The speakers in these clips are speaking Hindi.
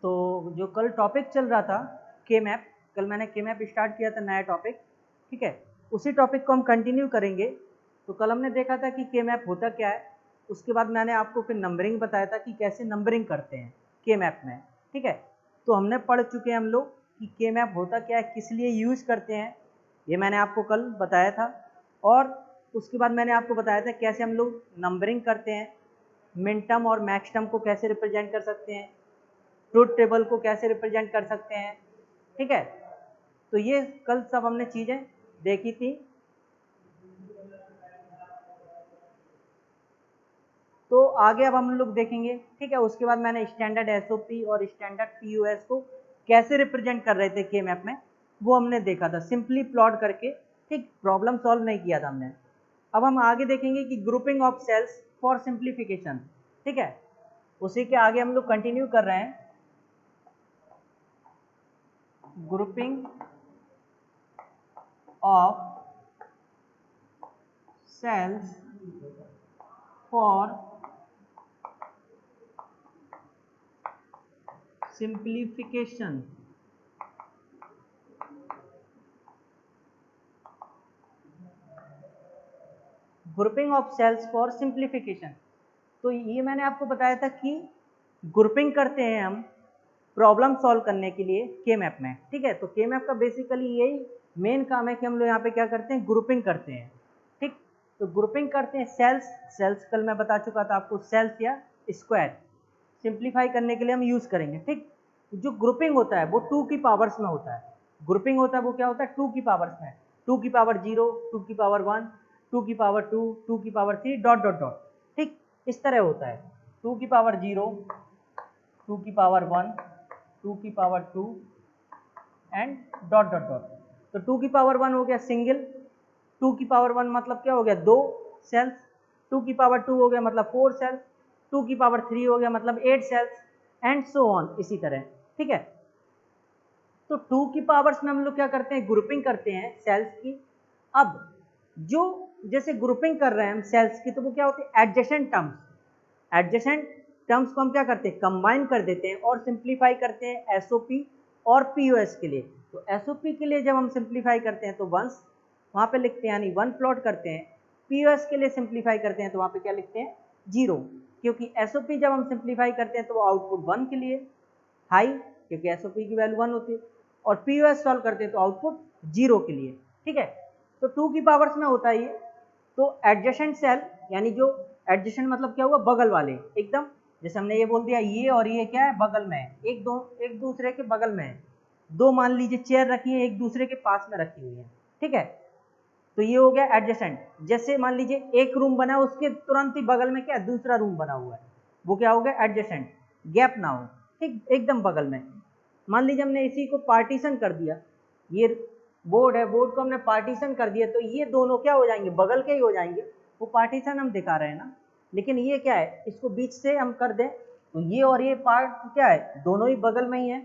तो जो कल टॉपिक चल रहा था के मैप, कल मैंने के मैप स्टार्ट किया था नया टॉपिक, ठीक है, उसी टॉपिक को हम कंटिन्यू करेंगे। तो कल हमने देखा था कि के मैप होता क्या है, उसके बाद मैंने आपको फिर नंबरिंग बताया था कि कैसे नंबरिंग करते हैं के मैप में, ठीक है। तो हमने पढ़ चुके हैं हम लोग कि के मैप होता क्या है, किस लिए यूज करते हैं, ये मैंने आपको कल बताया था। और उसके बाद मैंने आपको बताया था कैसे हम लोग नंबरिंग करते हैं, मिन टर्म और मैक्स टर्म को कैसे रिप्रेजेंट कर सकते हैं, ट्रूथ टेबल को कैसे रिप्रेजेंट कर सकते हैं, ठीक है। तो ये कल सब हमने चीज़ें देखी थी। तो आगे अब हम लोग देखेंगे, ठीक है। उसके बाद मैंने स्टैंडर्ड एसओपी और स्टैंडर्ड पीओएस को कैसे रिप्रेजेंट कर रहे थे के मैप में, वो हमने देखा था सिंपली प्लॉट करके, ठीक, प्रॉब्लम सॉल्व नहीं किया था हमने। अब हम आगे देखेंगे कि grouping of cells for simplification, ठीक है, उसी के आगे हम लोग कंटिन्यू कर रहे हैं। Grouping of cells for simplification. Grouping of cells for simplification, तो ये मैंने आपको बताया था कि ग्रुपिंग करते हैं हम प्रॉब्लम सॉल्व करने के लिए के मैप में, ठीक है। तो के मैप का बेसिकली यही मेन काम है कि हम लोग यहाँ पे क्या करते हैं, ग्रुपिंग करते हैं, ठीक। तो ग्रुपिंग करते हैं सेल्स, सेल्स कल मैं बता चुका था आपको, सेल्स या स्क्वायर सिंप्लीफाई करने के लिए हम यूज करेंगे, ठीक। जो ग्रुपिंग होता है वो 2 की पावर्स में होता है, ग्रुपिंग होता है वो क्या होता है, 2 की पावर्स में, 2 की पावर 0, 2 की पावर 1, 2 की पावर 2, 2 की पावर 3 डॉट डॉट डॉट, ठीक, इस तरह होता है। 2 की पावर 0, 2 की पावर 1, 2 की power 2 and dot dot dot. तो 2 की पावर 1 हो गया सिंगल, 2 की पावर 1 मतलब क्या हो गया, 2 सेल्स, 2 की पावर 2 हो गया मतलब 4 सेल्स, 2 की पावर 3 हो गया मतलब 8 सेल्स एंड सो ऑन, इसी तरह, ठीक है। तो 2 की पावर्स में हम लोग क्या करते हैं, ग्रुपिंग करते हैं सेल्स की। अब जो जैसे ग्रुपिंग कर रहे हैं हम सेल्स की, तो वो क्या होती है, एडजेसेंट टर्म्स, एडजेसेंट टर्म्स को हम क्या करते हैं, कंबाइन कर देते हैं और सिंप्लीफाई करते हैं एसओपी और पीओएस के लिए। तो एसओपी के लिए जब हम सिंप्लीफाई करते हैं तो वंस वहाँ पे लिखते हैं, यानी 1 प्लॉट करते हैं। पीओएस के लिए सिंप्लीफाई करते हैं तो वहाँ पे क्या लिखते हैं, 0, क्योंकि एसओपी जब हम सिंप्लीफाई करते हैं तो वो आउटपुट 1 के लिए हाई, क्योंकि एसओपी की वैल्यू 1 होती है, और पीओएस सॉल्व करते हैं तो आउटपुट 0 के लिए, ठीक है। तो 2 की पावर्स में होता है ये। तो एडजेसेंट सेल, यानी जो एडजेसेंट मतलब क्या हुआ, बगल वाले एकदम, जैसे हमने ये बोल दिया ये और ये क्या है, बगल में है, एक दूसरे के बगल में है, दो मान लीजिए चेयर रखी है एक दूसरे के पास में रखी हुई है, ठीक है। तो ये हो गया एडजेसेंट। जैसे मान लीजिए एक रूम बना है, उसके तुरंत ही बगल में क्या है, दूसरा रूम बना हुआ है, वो क्या हो गया, एडजेसेंट, गैप ना हो, ठीक, एकदम बगल में। मान लीजिए हमने इसी को पार्टीशन कर दिया, ये बोर्ड है, बोर्ड को हमने पार्टीशन कर दिया, तो ये दोनों क्या हो जाएंगे, बगल के ही हो जाएंगे, वो पार्टीशन हम दिखा रहे हैं ना। लेकिन ये क्या है, इसको बीच से हम कर दें तो ये और ये पार्ट क्या है, दोनों ही बगल में ही है,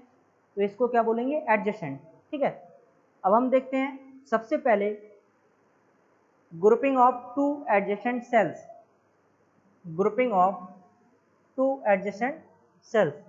तो इसको क्या बोलेंगे, एडजेसेंट, ठीक है। अब हम देखते हैं सबसे पहले grouping of two adjacent cells, grouping of two adjacent cells।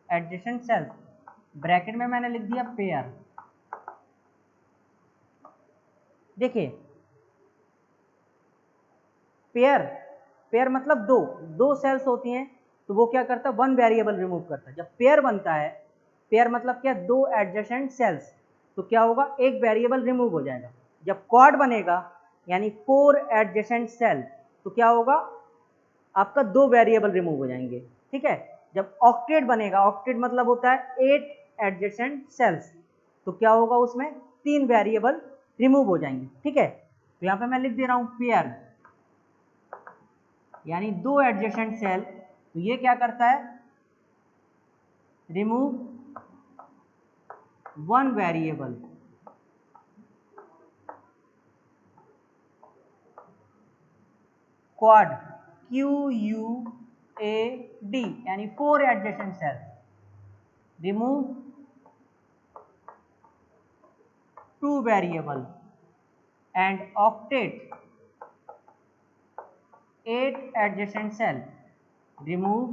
Adjacent sales, bracket में मैंने लिख दिया पेयर। देखिए पेयर, पेयर मतलब दो, दो सेल्स होती हैं, तो वो क्या करता है, वन वेरिएबल रिमूव करता है। जब पेयर बनता है, पेयर मतलब क्या, दो एडजेसेंट सेल्स, तो क्या होगा, एक वेरिएबल रिमूव हो जाएगा। जब क्वाड बनेगा, यानी 4 एडजेसेंट सेल, तो क्या होगा, आपका दो वेरिएबल रिमूव हो जाएंगे, ठीक है। जब ऑक्टेट बनेगा, ऑक्टेट मतलब होता है 8 एडजेसेंट सेल्स, तो क्या होगा, उसमें 3 वेरिएबल रिमूव हो जाएंगे, ठीक है। तो यहाँ पे मैं लिख दे रहा हूँ पेयर, यानी दो एडजेसेंट सेल, तो ये क्या करता है, remove one variable, quad QUAD यानी 4 adjacent cells, remove 2 variable and octet 8 adjacent cell, remove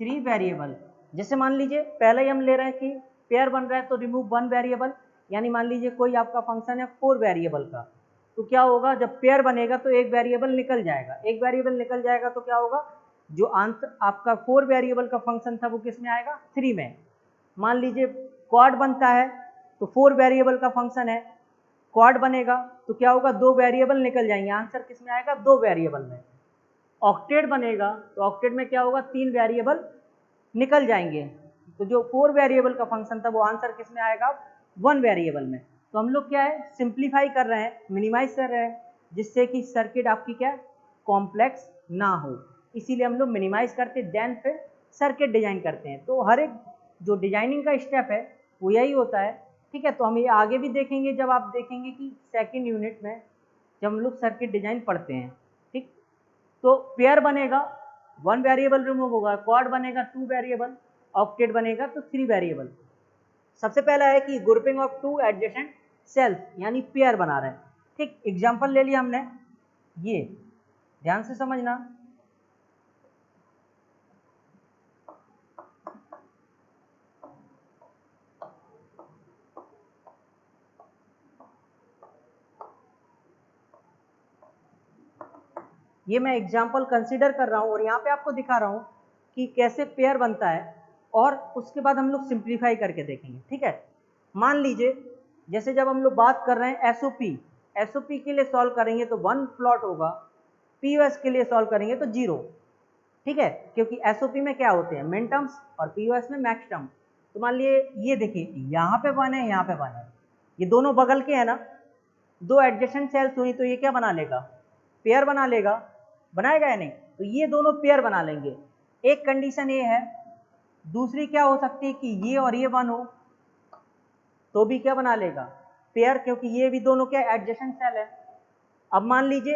3 variable. जैसे मान लीजिए पहले ही हम ले रहे हैं कि पेयर बन रहा है तो रिमूव 1 वेरिएबल, यानी मान लीजिए कोई आपका फंक्शन है 4 वेरिएबल का, तो क्या होगा जब पेयर बनेगा तो एक वेरिएबल निकल जाएगा, एक वेरिएबल निकल जाएगा तो क्या होगा, जो आंसर आपका 4 वेरिएबल का फंक्शन था वो किस में आएगा, 3 में। मान लीजिए क्वाड बनता है तो 4 वेरिएबल का फंक्शन है, क्वाड बनेगा तो क्या होगा, 2 वेरिएबल निकल जाएंगे, आंसर किस में आएगा, 2 वेरिएबल में। ऑक्टेट बनेगा तो ऑक्टेट में क्या होगा, 3 वेरिएबल निकल जाएंगे, तो जो 4 वेरिएबल का फंक्शन था वो आंसर किस में आएगा, 1 वेरिएबल में। तो हम लोग क्या है, सिंप्लीफाई कर रहे हैं, मिनिमाइज कर रहे हैं, जिससे कि सर्किट आपकी क्या कॉम्प्लेक्स ना हो, इसीलिए हम लोग मिनिमाइज करते देन फिर सर्किट डिजाइन करते हैं। तो हर एक जो डिजाइनिंग का स्टेप है वो यही होता है, ठीक है। तो हम ये आगे भी देखेंगे जब आप देखेंगे कि सेकेंड यूनिट में जब हम लोग सर्किट डिजाइन पढ़ते हैं, ठीक। तो पेयर बनेगा 1 वेरिएबल रिमूव होगा, क्वाड बनेगा 2 वेरिएबल, ऑक्टेट बनेगा तो 3 वेरिएबल। सबसे पहला है कि ग्रुपिंग ऑफ 2 एडजेसेंट सेल्स यानी पेयर बना रहे हैं, ठीक। एग्जांपल ले लिया हमने, ये ध्यान से समझना, ये मैं एग्जाम्पल कंसीडर कर रहा हूँ और यहाँ पे आपको दिखा रहा हूँ कि कैसे पेयर बनता है, और उसके बाद हम लोग सिंप्लीफाई करके देखेंगे, ठीक है। मान लीजिए जैसे जब हम लोग बात कर रहे हैं एसओपी के लिए सॉल्व करेंगे तो 1 प्लॉट होगा, पीओएस के लिए सॉल्व करेंगे तो 0, ठीक है, क्योंकि एसओपी में क्या होते हैं, मिन टर्म्स, और पीओएस में मैक्स टर्म। तो मान लिए ये देखिए यहाँ पे 1 है, यहाँ पे 1 है, ये दोनों बगल के हैं ना, 2 एडजेसेंट सेल्स हुई तो ये क्या बना लेगा, पेयर बना लेगा, बनाएगा या नहीं, तो ये दोनों पेयर बना लेंगे। एक कंडीशन ये है, दूसरी क्या हो सकती है कि ये और ये 1 हो तो भी क्या बना लेगा, पेयर, क्योंकि ये भी दोनों क्या एडजेसेंट सेल है। अब मान लीजिए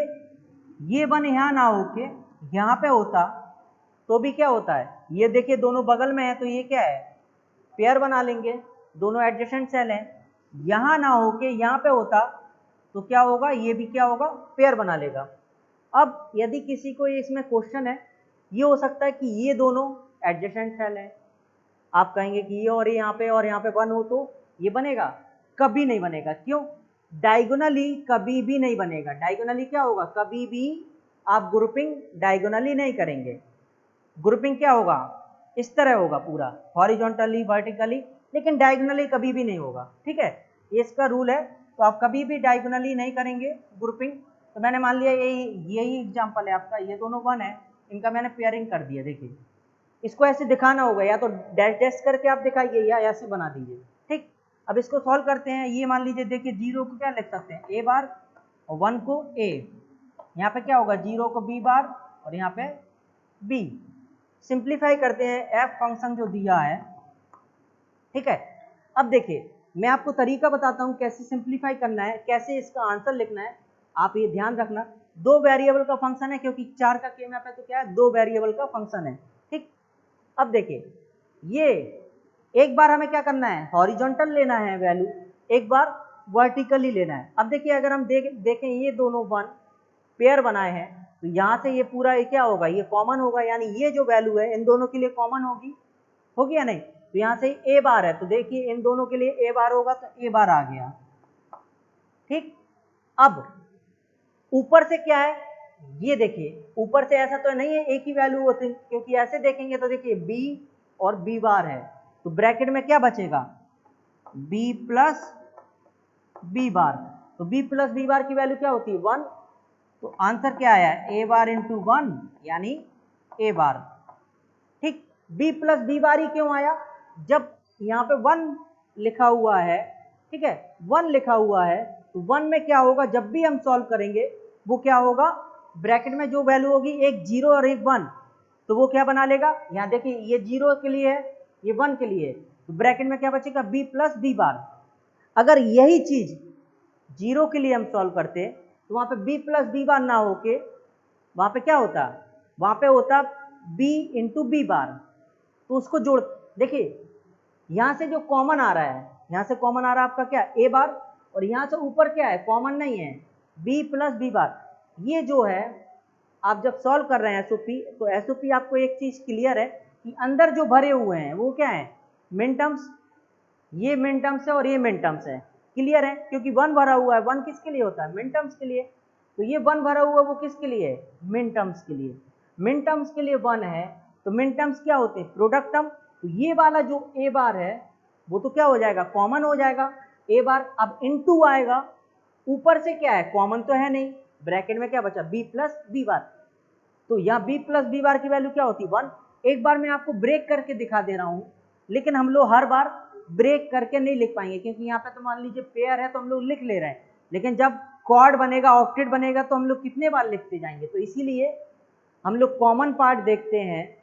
ये 1 यहाँ ना होके यहाँ पे होता तो भी क्या होता है, ये देखिए दोनों बगल में है तो ये क्या है, पेयर बना लेंगे, दोनों एडजेसेंट सेल हैं। यहाँ ना होके यहाँ पे होता तो क्या होगा, ये भी क्या होगा, पेयर बना लेगा। अब यदि किसी को इसमें क्वेश्चन है, ये हो सकता है कि ये दोनों एडजेसेंट सेल हैं, आप कहेंगे कि ये और यहाँ पे 1 हो तो ये बनेगा, कभी नहीं बनेगा, क्यों, डायगोनली कभी भी नहीं बनेगा। डायगोनली क्या होगा, कभी भी आप ग्रुपिंग डायगोनली नहीं करेंगे, ग्रुपिंग क्या होगा, इस तरह होगा पूरा हॉरिजॉन्टली वर्टिकली, लेकिन डायगोनली कभी भी नहीं होगा, ठीक है, ये इसका रूल है। तो आप कभी भी डायगोनली नहीं करेंगे ग्रुपिंग। तो मैंने मान लिया यही एग्जांपल है आपका, ये दोनों 1 है, इनका मैंने पेयरिंग कर दिया, देखिए इसको ऐसे दिखाना होगा, या तो डैश डैश करके आप दिखाइए या ऐसे बना दीजिए, ठीक। अब इसको सॉल्व करते हैं, ये मान लीजिए देखिए 0 को क्या लिख सकते हैं, ए बार, और 1 को ए, यहाँ पे क्या होगा, 0 को बी बार और यहाँ पे बी। सिंप्लीफाई करते हैं, एफ फंक्शन जो दिया है, ठीक है। अब देखिए मैं आपको तरीका बताता हूँ कैसे सिंप्लीफाई करना है, कैसे इसका आंसर लिखना है, आप ये ध्यान रखना। 2 वेरिएबल का फंक्शन है, क्योंकि 4 का के मैप है तो क्या है, 2 वेरिएबल का फंक्शन है, ठीक। अब देखिए ये एक बार हमें क्या करना है, हॉरिजॉन्टल लेना है वैल्यू, एक बार वर्टिकली लेना है। अब देखिए अगर हम देखें ये दोनों 1 पेयर बनाए हैं तो यहाँ से ये पूरा ये क्या होगा, ये कॉमन होगा, यानी ये जो वैल्यू है इन दोनों के लिए कॉमन होगी या नहीं। तो यहाँ से ए बार है तो देखिए इन दोनों के लिए ए बार होगा तो ए बार आ गया, ठीक। अब ऊपर से क्या है, ये देखिए ऊपर से ऐसा तो नहीं है एक ही वैल्यू होती, क्योंकि ऐसे देखेंगे तो देखिए बी और बी बार है तो ब्रैकेट में क्या बचेगा, बी प्लस बी बार। तो बी प्लस बी बार की वैल्यू क्या होती है, 1, तो आंसर क्या आया, ए बार इंटू 1 यानी ए बार, ठीक। बी प्लस बी बार ही क्यों आया, जब यहाँ पे 1 लिखा हुआ है, ठीक है, 1 लिखा हुआ है तो 1 में क्या होगा, जब भी हम सॉल्व करेंगे वो क्या होगा, ब्रैकेट में जो वैल्यू होगी एक 0 और एक 1, तो वो क्या बना लेगा, यहाँ देखिए ये 0 के लिए है, ये 1 के लिए है, तो ब्रैकेट में क्या बचेगा, बी प्लस बी बार। अगर यही चीज 0 के लिए हम सॉल्व करते तो वहां पे बी प्लस बी बार ना होके वहां पे क्या होता, वहां पे होता बी इंटू बी बार। तो उसको जोड़, देखिए यहां से जो कॉमन आ रहा है, यहां से कॉमन आ रहा है आपका क्या, ए बार, और यहां से ऊपर क्या है, कॉमन नहीं है, बी प्लस बी बार। ये जो है आप जब सॉल्व कर रहे हैं एसओपी, तो एसओपी आपको एक चीज क्लियर है कि अंदर जो भरे हुए हैं वो क्या है, मिन टर्म्स। ये मिन टर्म्स है और ये मिन टर्म्स है, क्लियर है, क्योंकि वन भरा हुआ है, वन किसके लिए होता है, मिन टर्म्स के लिए। तो ये वन भरा हुआ वो किसके लिए है, मिन टर्म्स के लिए। मिन टर्म्स के लिए वन है, तो मिन टर्म्स क्या होते हैं, प्रोडक्ट टर्म। तो ये वाला जो ए बार है वो तो क्या हो जाएगा, कॉमन हो जाएगा ए बार। अब इनटू आएगा, ऊपर से क्या है, कॉमन तो है नहीं, ब्रैकेट में क्या बचा, बी प्लस बी बार। तो यहाँ बी प्लस बी बार की वैल्यू क्या होती है, वन। एक बार मैं आपको ब्रेक करके दिखा दे रहा हूं, लेकिन हम लोग हर बार ब्रेक करके नहीं लिख पाएंगे, क्योंकि यहाँ पे तो मान लीजिए पेयर है तो हम लोग लिख ले रहे हैं, लेकिन जब क्वाड बनेगा, ऑक्टेट बनेगा, तो हम लोग कितने बार लिखते जाएंगे। तो इसीलिए हम लोग कॉमन पार्ट देखते हैं,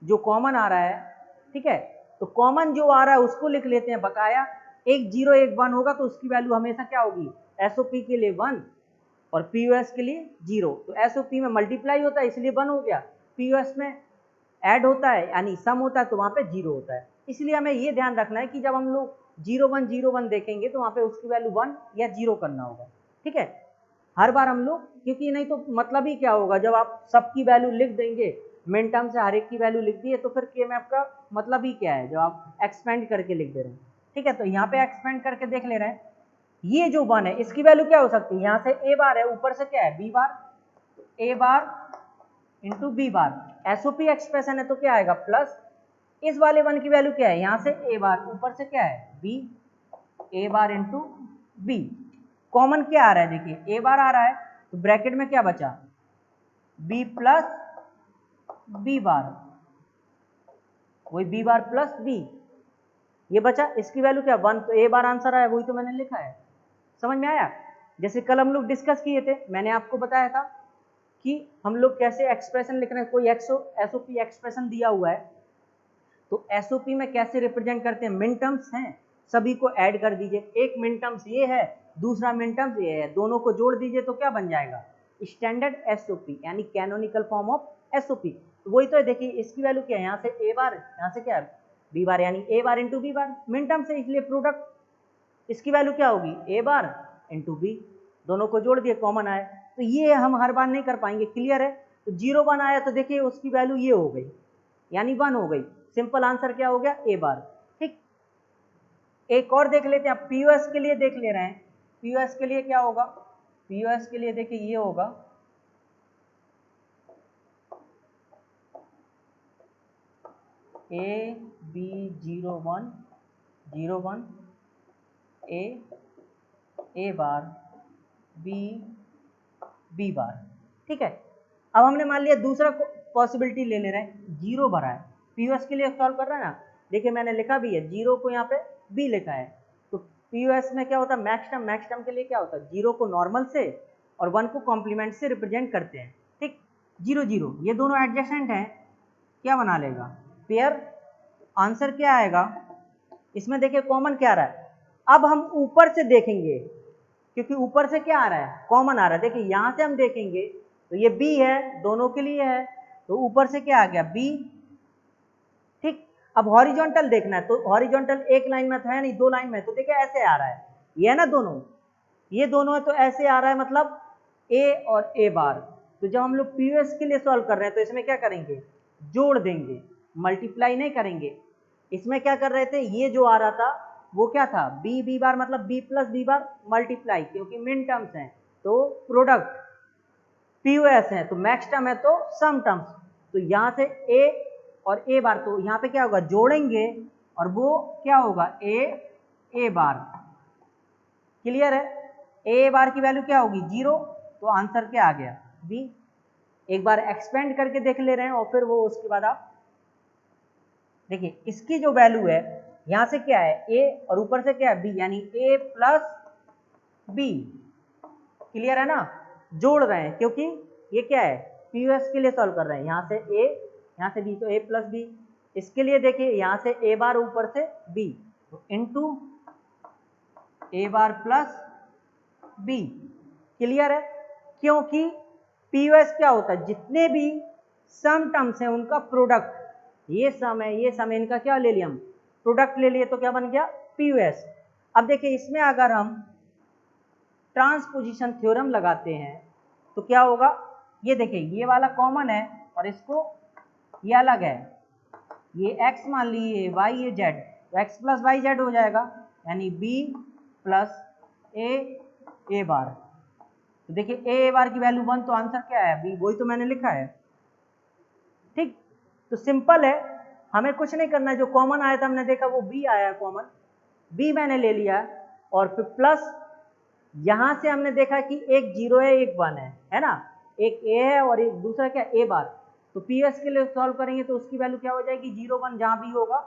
जो कॉमन आ रहा है, ठीक है। तो कॉमन जो आ रहा है उसको लिख लेते हैं बकाया। एक जीरो एक वन होगा तो उसकी वैल्यू हमेशा क्या होगी, एसओपी के लिए वन और पीयूएस के लिए जीरो। तो एसओपी में मल्टीप्लाई होता है इसलिए वन हो गया, पीयूएस में ऐड होता है यानी सम होता है तो वहां पे जीरो होता है। इसलिए हमें ये ध्यान रखना है कि जब हम लोग 0101 देखेंगे तो वहां पे उसकी वैल्यू 1 या 0 करना होगा, ठीक है, हर बार हम लोग, क्योंकि नहीं तो मतलब ही क्या होगा, जब आप सबकी वैल्यू लिख देंगे, मिन टर्म से हर एक की वैल्यू लिख दी है, तो फिर के मैप का मतलब ही क्या है, जब आप एक्सपेंड करके लिख दे रहे हैं, ठीक है। तो यहाँ पे एक्सपेंड करके देख ले रहे हैं, ये जो 1 है इसकी वैल्यू क्या हो सकती है, यहाँ से ए बार है, ऊपर से क्या है, B bar, A bar into B bar. SOP expression है तो क्या आएगा, प्लस इस वाले 1 की वैल्यू क्या है, यहां से ए बार, ऊपर से क्या है, बी, ए बार इंटू बी। कॉमन क्या आ रहा है, देखिए ए बार आ रहा है, तो ब्रैकेट में क्या बचा, बी प्लस बी बार, वही बी बार प्लस बी, ये बचा, इसकी वैल्यू क्या, 1। तो ए बार आंसर आया, वही तो मैंने लिखा है, समझ में आया। जैसे कल हम लोग डिस्कस किए थे, मैंने आपको बताया था कि हम लोग कैसे एक्सप्रेशन लिख रहे हैं, कोई एसओपी एक्सप्रेशन दिया हुआ है तो एसओपी में कैसे रिप्रेजेंट करते हैं, मिन टर्म्स हैं, सभी को ऐड कर दीजिए, एक मिन टर्म्स ये है, दूसरा मिन टर्म्स ये है, दोनों को जोड़ दीजिए तो क्या बन जाएगा, स्टैंडर्ड एसओपी यानी कैनोनिकल फॉर्म ऑफ एसओपी। तो वही तो है, देखिए इसकी वैल्यू क्या है, यहाँ से ए बार, यहाँ से क्या है, बी बार, यानी ए बार इंटू बी बार, मिन टर्म्स है इसलिए प्रोडक्ट, इसकी वैल्यू क्या होगी, ए बार इंटू बी, दोनों को जोड़ दिए, कॉमन आए। तो ये हम हर बार नहीं कर पाएंगे, क्लियर है। तो 01 आया तो देखिए उसकी वैल्यू ये हो गई, यानी 1 हो गई, सिंपल आंसर क्या हो गया, ए बार, ठीक। एक और देख लेते हैं, पीयूएस के लिए देख ले रहे हैं, पीयूएस के लिए क्या होगा, पीयूएस के लिए देखिए ये होगा, A B 01 A bar B B bar, ठीक है। अब हमने मान लिया दूसरा पॉसिबिलिटी ले रहे हैं, जीरो भरा है, पीयूएस के लिए सॉल्व कर रहा है ना, देखिए मैंने लिखा भी है, जीरो को यहाँ पे बी लिखा है। तो पीयूएस में क्या होता है, मैक्स टर्म के लिए क्या होता है, जीरो को नॉर्मल से और 1 को कॉम्प्लीमेंट से रिप्रेजेंट करते हैं, ठीक। 0 0 ये दोनों एडजेसेंट हैं, क्या बना लेगा, पेयर। आंसर क्या आएगा, इसमें देखिए कॉमन क्या आ रहा है, अब हम ऊपर से देखेंगे, क्योंकि ऊपर से क्या आ रहा है, कॉमन आ रहा है, देखिए यहां से हम देखेंगे तो ये बी है, दोनों के लिए है, तो ऊपर से क्या आ गया, बी, ठीक। अब हॉरिजॉन्टल देखना है, तो हॉरिजॉन्टल एक लाइन में तो है नहीं, दो लाइन में, तो देखिए ऐसे आ रहा है, ये है ना दोनों, ये दोनों है तो ऐसे आ रहा है, मतलब ए और ए बार। तो जब हम लोग पीयूएस के लिए सॉल्व कर रहे हैं तो इसमें क्या करेंगे, जोड़ देंगे, मल्टीप्लाई नहीं करेंगे। इसमें क्या कर रहे थे, ये जो आ रहा था वो क्या था, बी बी बार, मतलब B plus B bar multiply, क्योंकि मिन टर्म्स हैं तो प्रोडक्ट, पीयूएस है तो मैक्स टर्म है तो सम टर्म्स। तो यहां से ए और ए बार, तो यहां पे क्या होगा, जोड़ेंगे और वो क्या होगा, ए बार, क्लियर है। ए बार की वैल्यू क्या होगी, 0, तो आंसर क्या आ गया, बी। एक बार एक्सपेंड करके देख ले रहे हैं और फिर वो उसके बाद आप देखिए इसकी जो वैल्यू है, यहां से क्या है, ए और ऊपर से क्या है, बी, यानी ए प्लस बी, क्लियर है ना, जोड़ रहे हैं क्योंकि ये क्या है, पीयूएस के लिए सॉल्व कर रहे हैं, यहां से ए, यहां से बी, तो ए प्लस बी। इसके लिए देखिए यहां से ए बार, ऊपर से बी, तो इनटू ए बार प्लस बी, क्लियर है। क्योंकि पीओएस क्या होता है, जितने भी सम टर्म्स हैं उनका प्रोडक्ट, ये सम है ये सम है, इनका क्या ले लिया हम, प्रोडक्ट ले लिए, तो क्या बन गया पीओएस। अब देखिए इसमें अगर हम ट्रांसपोजिशन थ्योरम लगाते हैं तो क्या होगा, ये देखिए ये वाला कॉमन है और इसको ये अलग है, ये x मान लीजिए y ये z, तो x प्लस वाई जेड हो जाएगा, यानी b प्लस ए बार। तो देखिए ए बार की वैल्यू 1, तो आंसर क्या है b, वही तो मैंने लिखा है। ठीक, तो सिंपल है, हमें कुछ नहीं करना है, जो कॉमन आया था हमने देखा वो b आया कॉमन, b मैंने ले लिया, और फिर प्लस यहां से हमने देखा कि एक 0 है एक 1 है ना, एक a है और एक दूसरा क्या a बार, तो पीएस के लिए सॉल्व करेंगे तो उसकी वैल्यू क्या हो जाएगी 0 1, जहां b होगा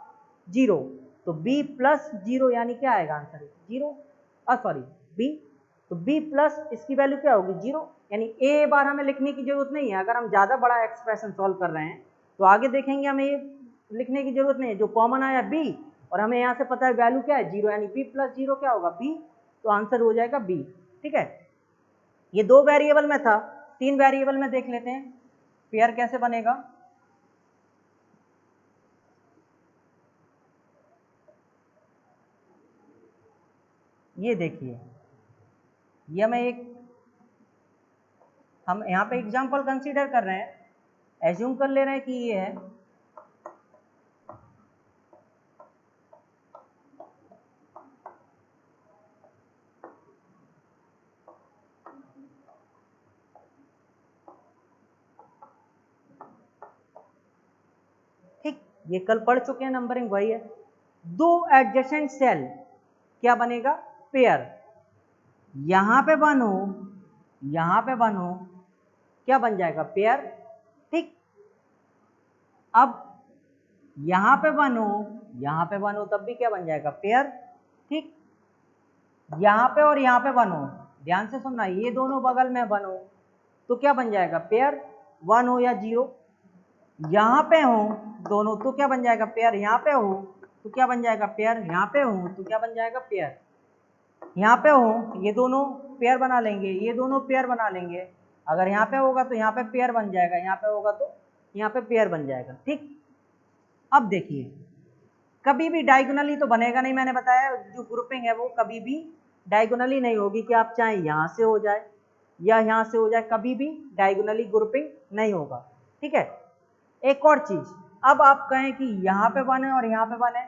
0, तो b प्लस 0 यानी क्या आएगा आंसर 0, सॉरी b, तो b प्लस इसकी वैल्यू क्या होगी 0, यानी a बार हमें लिखने की जरूरत नहीं है। अगर हम ज्यादा बड़ा एक्सप्रेशन सॉल्व कर रहे हैं तो आगे देखेंगे हमें ये लिखने की जरूरत नहीं है, जो कॉमन आया b और हमें यहाँ से पता है वैल्यू क्या है 0, यानी b प्लस 0 क्या होगा b, तो आंसर हो जाएगा बी। ठीक है, ये 2 वेरिएबल में था, 3 वेरिएबल में देख लेते हैं पेयर कैसे बनेगा। ये देखिए, ये हम यहाँ पे एग्जांपल कंसीडर कर रहे हैं, एज्यूम कर ले रहे हैं कि ये है, ठीक, ये कल पढ़ चुके हैं, नंबरिंग वही है। 2 एडजेसेंट सेल क्या बनेगा पेयर, यहां पे 1 हो यहां पे 1 हो, क्या बन जाएगा पेयर। ठीक, अब यहां पे 1 हो यहां पे 1 हो, तब भी क्या बन जाएगा पेयर। ठीक, यहां पे और यहां पे 1 हो, ध्यान से सुनना, ये दोनों बगल में 1 हो तो क्या बन जाएगा पेयर, 1 हो या 0, यहाँ पे हो दोनों तो क्या बन जाएगा पेयर, यहाँ पे हो तो क्या बन जाएगा पेयर, यहाँ पे हो तो क्या बन जाएगा पेयर, यहाँ पे हो ये दोनों पेयर बना लेंगे, ये दोनों पेयर बना लेंगे, अगर यहाँ पे होगा तो यहाँ पे पेयर बन जाएगा, यहाँ पे होगा तो यहाँ पे पेयर बन जाएगा। ठीक, अब देखिए कभी भी डायगोनली तो बनेगा नहीं, मैंने बताया जो ग्रुपिंग है वो कभी भी डायगोनली नहीं होगी, कि आप चाहे यहाँ से हो जाए या यहाँ से हो जाए, कभी भी डायगोनली ग्रुपिंग नहीं होगा। ठीक है, एक और चीज, अब आप कहें कि यहाँ पे 1 है और यहाँ पे 1 है,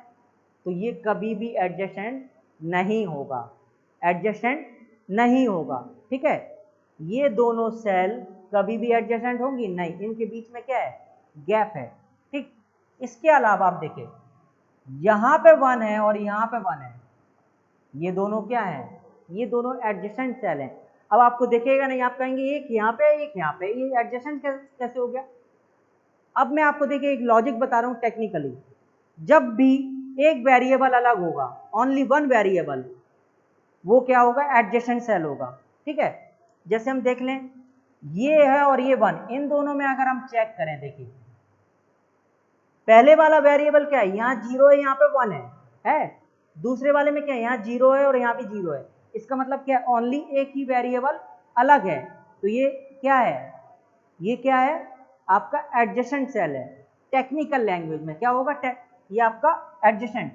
तो ये कभी भी एडजेसेंट नहीं होगा, एडजेसेंट नहीं होगा। ठीक है, ये दोनों सेल कभी भी एडजेसेंट होंगी नहीं, इनके बीच में क्या है गैप है। ठीक, इसके अलावा आप देखें यहाँ पे 1 है और यहाँ पे 1 है, ये दोनों क्या है, ये दोनों एडजेसेंट सेल हैं। अब आपको देखेगा नहीं, आप कहेंगे एक यहाँ पे एक यहाँ पे, ये एडजेसेंट कैसे हो गया। अब मैं आपको देखिए एक लॉजिक बता रहा हूँ टेक्निकली, जब भी एक वेरिएबल अलग होगा, ओनली 1 वेरिएबल, वो क्या होगा एडजेसेंट सेल होगा। ठीक है, जैसे हम देख लें ये है और ये 1, इन दोनों में अगर हम चेक करें, देखिए पहले वाला वेरिएबल क्या है, यहाँ 0 है यहाँ पे 1 है, दूसरे वाले में क्या है यहाँ 0 है और यहाँ भी 0 है, इसका मतलब क्या है ओनली एक ही वेरिएबल अलग है, तो ये क्या है, ये क्या है आपका एडजेसेंट सेल है। टेक्निकल लैंग्वेज में क्या होगा, ये आपका एडजेसेंट,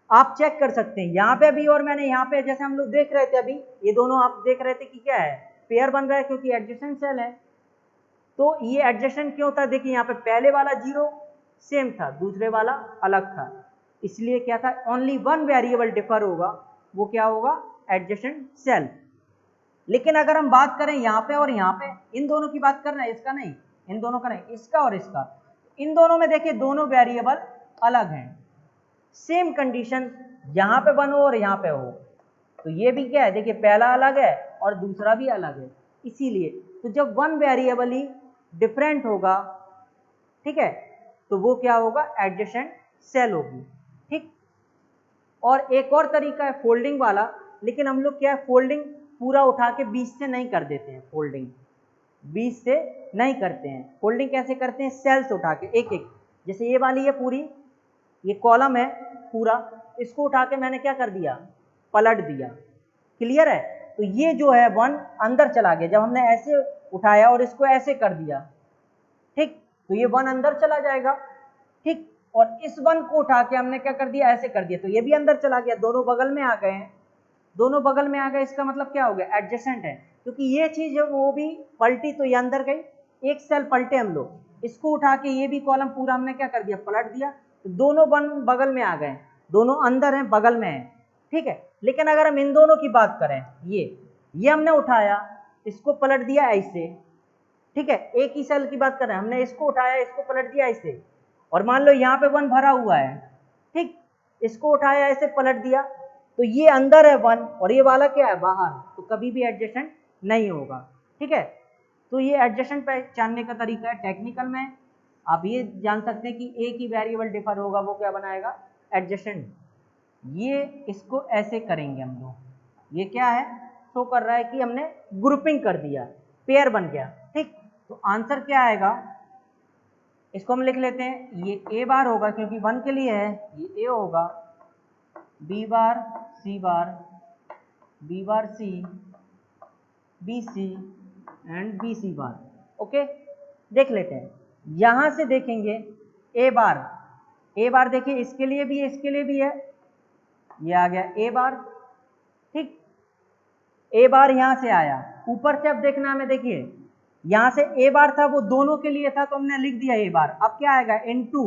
आप चेक कर सकते हैं यहाँ पे भी और मैंने यहाँ पे, जैसे हम लोग देख रहे थे अभी, ये दोनों आप देख रहे थे कि क्या है पेयर बन रहा है क्योंकि एडजेसेंट सेल है। तो ये एडजेसेंट क्यों था, देखिए यहाँ पे पहले वाला 0 सेम था, दूसरे वाला अलग था, इसलिए क्या था ओनली 1 वेरिएबल डिफर होगा, वो क्या होगा एडजेसेंट सेल। लेकिन अगर हम बात करें यहाँ पे और यहाँ पे, इन दोनों की बात कर रहे हैं, इसका नहीं, इन दोनों का नहीं, इसका और इसका, इन दोनों में देखिए दोनों वेरिएबल अलग हैं, सेम कंडीशन यहाँ पे 1 हो और यहाँ पे हो, तो ये भी क्या है देखिए पहला अलग है और दूसरा भी अलग है, इसीलिए तो जब 1 वेरिएबल ही डिफरेंट होगा, ठीक है, तो वो क्या होगा एडजेसेंट सेल होगी। ठीक, और एक और तरीका है फोल्डिंग वाला, लेकिन हम लोग क्या है फोल्डिंग पूरा उठा के 20 से नहीं कर देते हैं, फोल्डिंग 20 से नहीं करते हैं, फोल्डिंग कैसे करते हैं सेल्स उठा के एक एक, जैसे ये वाली है पूरी, ये कॉलम है पूरा, इसको उठा के मैंने क्या कर दिया पलट दिया, क्लियर है, तो ये जो है 1 अंदर चला गया, जब हमने ऐसे उठाया और इसको ऐसे कर दिया, ठीक, तो ये 1 अंदर चला जाएगा, ठीक, और इस 1 को उठा के हमने क्या कर दिया, ऐसे कर दिया, तो ये भी अंदर चला गया, दोनों बगल में आ गए हैं, दोनों बगल में आ गए, इसका मतलब क्या हो गया, एडजेसेंट है, क्योंकि ये चीज है वो भी पलटी तो ये अंदर गई, एक सेल पलटे हम लोग, इसको उठा के ये भी कॉलम पूरा हमने क्या कर दिया, पलट दिया, तो दोनों बगल में आ गए, दोनों अंदर हैं, बगल में हैं, ठीक है। लेकिन अगर हम इन दोनों की बात करें, ये हमने उठाया, इसको पलट दिया ऐसे, ठीक है, एक ही सेल की बात कर रहे हैं, हमने इसको उठाया, इसको पलट दिया ऐसे, और मान लो यहाँ पे 1 भरा हुआ है, ठीक, इसको उठाया ऐसे पलट दिया, तो ये अंदर है 1 और ये वाला क्या है, बाहर, तो कभी भी एडजेसेंट नहीं होगा, ठीक है। तो ये एडजेसेंट पहचानने का तरीका है। टेक्निकल में आप ये जान सकते हैं कि एक ही वेरिएबल डिफर होगा, वो क्या बनाएगा, एडजेसेंट। ये इसको ऐसे करेंगे हम लोग, ये क्या है, शो कर रहा है कि हमने ग्रुपिंग कर दिया, पेयर बन गया, ठीक। तो आंसर क्या आएगा, इसको हम लिख लेते हैं, ये ए बार होगा क्योंकि 1 के लिए है, ये ए होगा, B bar C bar, B bar C, B C and B C bar, okay. देख लेते हैं, यहां से देखेंगे ए बार देखिए, इसके लिए भी है, इसके लिए भी है, ये आ गया ए बार, ठीक, ए बार यहां से आया, ऊपर से अब देखना हमें, देखिए यहां से ए बार था, वो दोनों के लिए था, तो हमने लिख दिया ए बार, अब क्या आएगा, इनटू,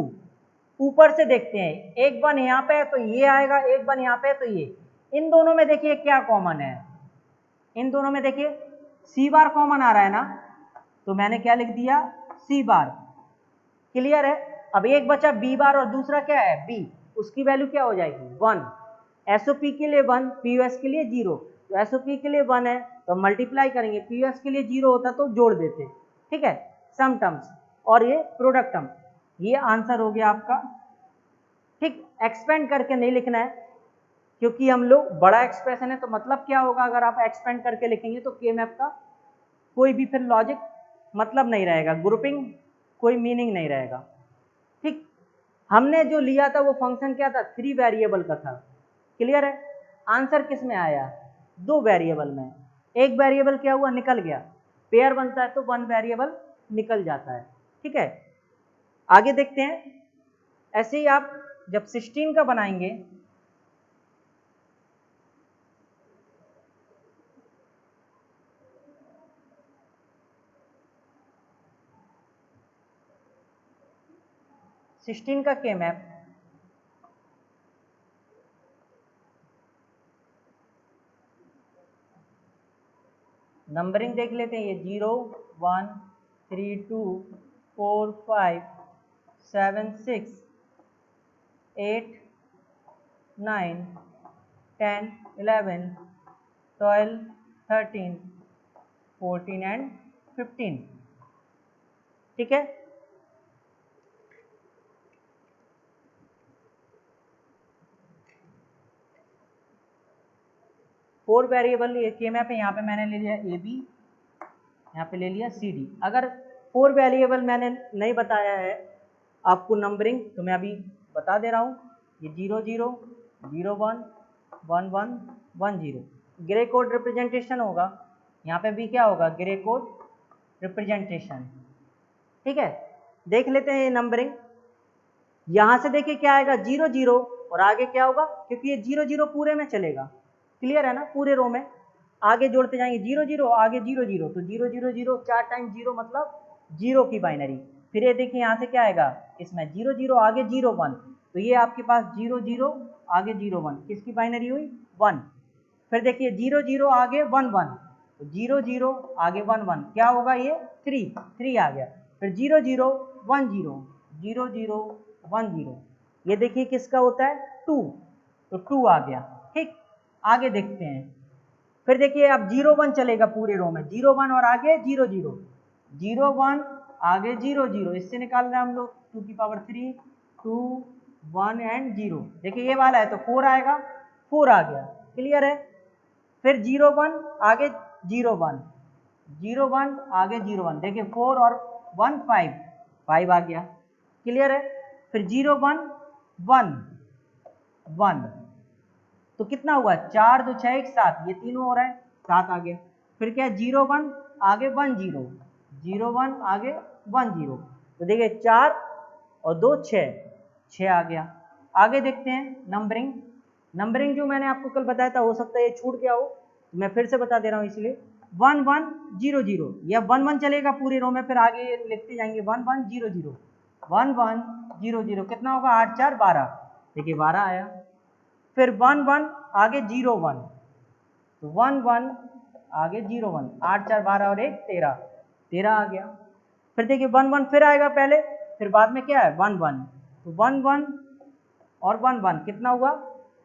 ऊपर से देखते हैं, एक 1 यहाँ पे है तो ये आएगा, एक 1 यहाँ पे है तो ये, इन दोनों में देखिए क्या कॉमन है, इन दोनों में देखिए सी बार कॉमन आ रहा है ना, तो मैंने क्या लिख दिया, सी बार, क्लियर है। अब एक बचा बी बार और दूसरा क्या है, बी, उसकी वैल्यू क्या हो जाएगी, 1, एसओपी के लिए 1, पीयूएस के लिए 0, तो एसओपी के लिए 1 है तो मल्टीप्लाई करेंगे, पीयूएस के लिए 0 होता तो जोड़ देते, ठीक है, सम टर्म्स और ये प्रोडक्ट टर्म, ये आंसर हो गया आपका, ठीक। एक्सपेंड करके नहीं लिखना है क्योंकि हम लोग बड़ा एक्सप्रेशन है, तो मतलब क्या होगा, अगर आप एक्सपेंड करके लिखेंगे तो के मैप का कोई भी फिर लॉजिक मतलब नहीं रहेगा, ग्रुपिंग कोई मीनिंग नहीं रहेगा, ठीक। हमने जो लिया था वो फंक्शन क्या था, 3 वेरिएबल का था, क्लियर है। आंसर किस में आया, 2 वेरिएबल में, एक वेरिएबल क्या हुआ, निकल गया, पेयर बनता है तो 1 वेरिएबल निकल जाता है, ठीक है। आगे देखते हैं, ऐसे ही आप जब 16 का बनाएंगे, का के मैप, नंबरिंग देख लेते हैं, ये 0 1 3 2 4 5 7 6 8 9 10 11 12 13 14 एंड 15, ठीक है। फोर वेरिएबल ये के मैप है, यहाँ पे मैंने ले लिया ए बी, यहाँ पे ले लिया सी डी। अगर 4 वेरिएबल मैंने नहीं बताया है आपको नंबरिंग, तो मैं अभी बता दे रहा हूँ, ये 0 0 0 1 1 1 1 0 ग्रे कोड रिप्रेजेंटेशन होगा, यहाँ पे भी क्या होगा, ग्रे कोड रिप्रेजेंटेशन, ठीक है। देख लेते हैं ये नंबरिंग, यहाँ से देखिए क्या आएगा, 0 0 और आगे क्या होगा, क्योंकि ये 0 0 पूरे में चलेगा, क्लियर है ना, पूरे रो में आगे जोड़ते जाएंगे, 0 0 आगे 0 0, तो 0 0 0 4 टाइम 0 मतलब 0 की बाइनरी। फिर ये देखिए यहाँ से क्या आएगा, इसमें 0 0 आगे 0 1, तो ये आपके पास 0 0 आगे 0 1, किसकी बाइनरी हुई, 1। फिर देखिए 0 0 आगे 1 1, तो 0 0 आगे 1 1 क्या होगा, ये 3 आ गया। फिर 0 0 1 0 0 0 1 0, ये देखिए किसका होता है, 2, तो 2 आ गया, ठीक। आगे देखते हैं, फिर देखिए अब 0 1 चलेगा पूरे रो में, 0 1 और आगे 0 0 0 1 आगे 0 0, इससे निकाल रहे हैं हम लोग 2 की पावर 3 2 1 एंड 0, देखिए ये वाला है तो 4 आएगा, 4 आ गया, क्लियर है। फिर 0 1 आगे 0 1 0 1 आगे 0 1, देखिए 4 और 1 5 आ गया, क्लियर है। फिर 0 1 1 1, तो कितना हुआ, 4 2 6 1 7, ये तीनों हो रहा है, 7 आ गया। फिर क्या है 0 1 आगे 1 0, 0 1 आगे 1 0, तो देखिए 4 और 2 6, 6 आ गया। आगे देखते हैं नंबरिंग। नंबरिंग जो मैंने आपको कल बताया था, हो सकता है ये छूट गया हो, तो मैं फिर से बता दे रहा हूँ इसलिए 1 1 0 0 या 1 1 चलेगा पूरे रो में, फिर आगे लिखते जाएंगे 1 1 0 0 1 1 0 0, कितना होगा 8 4 12, देखिए 12 आया। फिर 1 1 आगे 0 1, तो 1 1 आगे 0 1, 8 4 12 और 1 13, 13 आ गया। फिर देखिए 1 1 फिर आएगा पहले, फिर बाद में क्या है 1 1, तो 1 1 और 1 1 कितना हुआ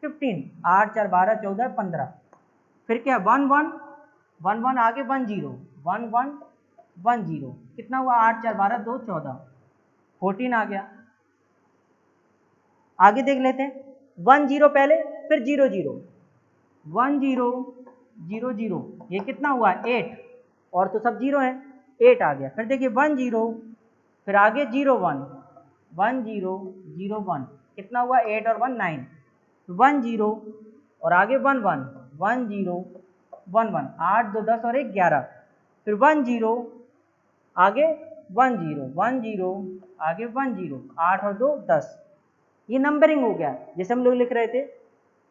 15, 8 4 12 14 15। फिर क्या 1 1 1 1 आगे 1 0, 1 1 1 0, कितना हुआ 8 4 12 2 14, 14 आ गया। आगे देख लेते हैं 1 0 पहले, फिर 0 0, 1 0 0 0, ये कितना हुआ 8, और तो सब 0 है, 8 आ गया। फिर देखिए 1 0, फिर आगे 0 1, 1 0 0 1, कितना हुआ 8 और 1 9, 1 0 और आगे 1 1, 1 0 1 1, 8 2 10 और 1 11, फिर 1 0 आगे 1 0 1 0 आगे 1 0, 8 और 2 10, ये नंबरिंग हो गया। जैसे हम लोग लिख रहे थे,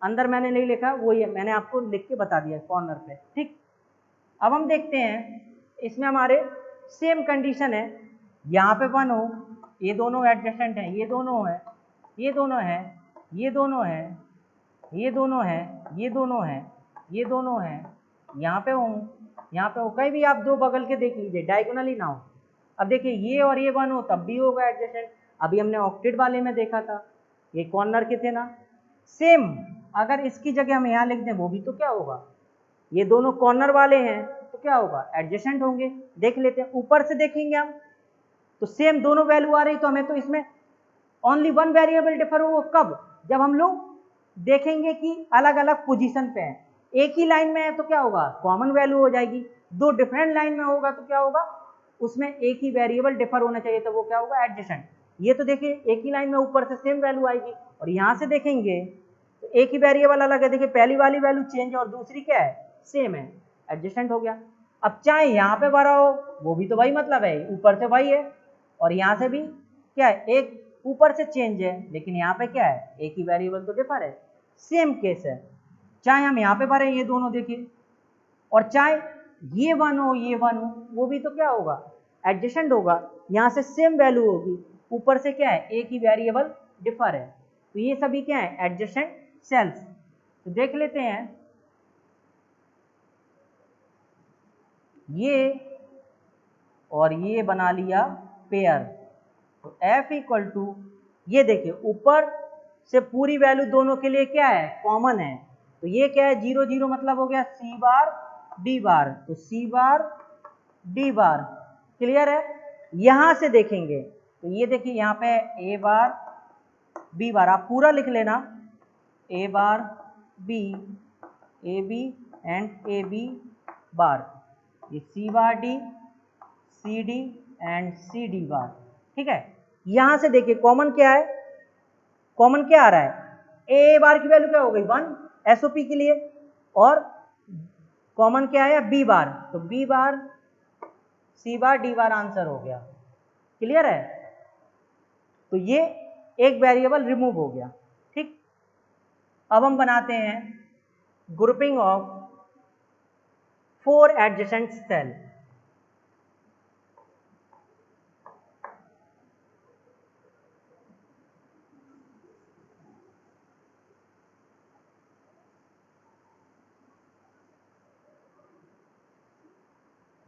अंदर मैंने नहीं लिखा, वो ये मैंने आपको लिख के बता दिया कॉर्नर पे, ठीक। अब हम देखते हैं इसमें हमारे सेम कंडीशन है, यहाँ पे 1 हो, ये दोनों एडजेसेंट हैं, ये दोनों है, ये दोनों है, ये दोनों है, ये दोनों है, ये दोनों है, ये दोनों है, यहाँ पे हो, यहाँ पे हो, कहीं भी आप दो बगल के देख लीजिए, डायगोनली ना हो। अब देखिए ये और ये 1 हो तब भी होगा एडजेसेंट, अभी हमने ऑक्टेट वाले में देखा था, ये कॉर्नर के थे ना, सेम अगर इसकी जगह हम यहाँ लिख दें वो भी तो क्या होगा, ये दोनों कॉर्नर वाले हैं तो क्या होगा एडजेसेंट होंगे। देख लेते हैं, ऊपर से देखेंगे हम तो सेम दोनों वैल्यू आ रही, तो हमें तो इसमें ओनली वन वेरिएबल डिफर हो, कब, जब हम लोग देखेंगे कि अलग अलग पोजीशन पे हैं। एक ही लाइन में है तो क्या होगा कॉमन वैल्यू हो जाएगी, दो डिफरेंट लाइन में होगा तो क्या होगा उसमें एक ही वेरिएबल डिफर होना चाहिए, तो वो क्या होगा एडजेसेंट। ये तो देखिए एक ही लाइन में ऊपर से सेम वैल्यू आएगी, और यहाँ से देखेंगे तो एक ही वेरिएबल अलग है, देखिए पहली वाली वैल्यू चेंज और दूसरी क्या है सेम है, एडजेसेंट हो गया। अब चाहे यहाँ पे भरा हो वो भी तो वही मतलब है, ऊपर से वही है और यहाँ से भी क्या है, एक ऊपर से चेंज है लेकिन यहाँ पे क्या है एक ही वेरिएबल तो डिफर है, सेम केस है। चाहे हम यहाँ पे भरें ये दोनों देखिए, और चाहे ये 1 हो ये 1 हो, वो भी तो क्या होगा एडजेसेंट होगा, यहाँ से सेम वैल्यू होगी, ऊपर से क्या है एक ही वेरिएबल डिफर है, तो ये सभी क्या है एडजेसेंट सेल्स। तो देख लेते हैं ये और ये बना लिया पेयर, तो F इक्वल टू ये देखिए ऊपर से पूरी वैल्यू दोनों के लिए क्या है कॉमन है, तो ये क्या है 0 0 मतलब हो गया C बार D बार, तो C बार D बार, क्लियर है। यहां से देखेंगे तो ये देखिए यहाँ पे A बार B बार, आप पूरा लिख लेना A bar B A B and A B बार, ये C bar D C D and C D बार, ठीक है। यहां से देखिए कॉमन क्या है, कॉमन क्या आ रहा है A बार की वैल्यू क्या हो गई 1 SOP के लिए, और कॉमन क्या आया B बार, तो B बार C बार D बार आंसर हो गया, क्लियर है। तो ये एक वेरिएबल रिमूव हो गया, ठीक। अब हम बनाते हैं grouping of 4 adjacent cell.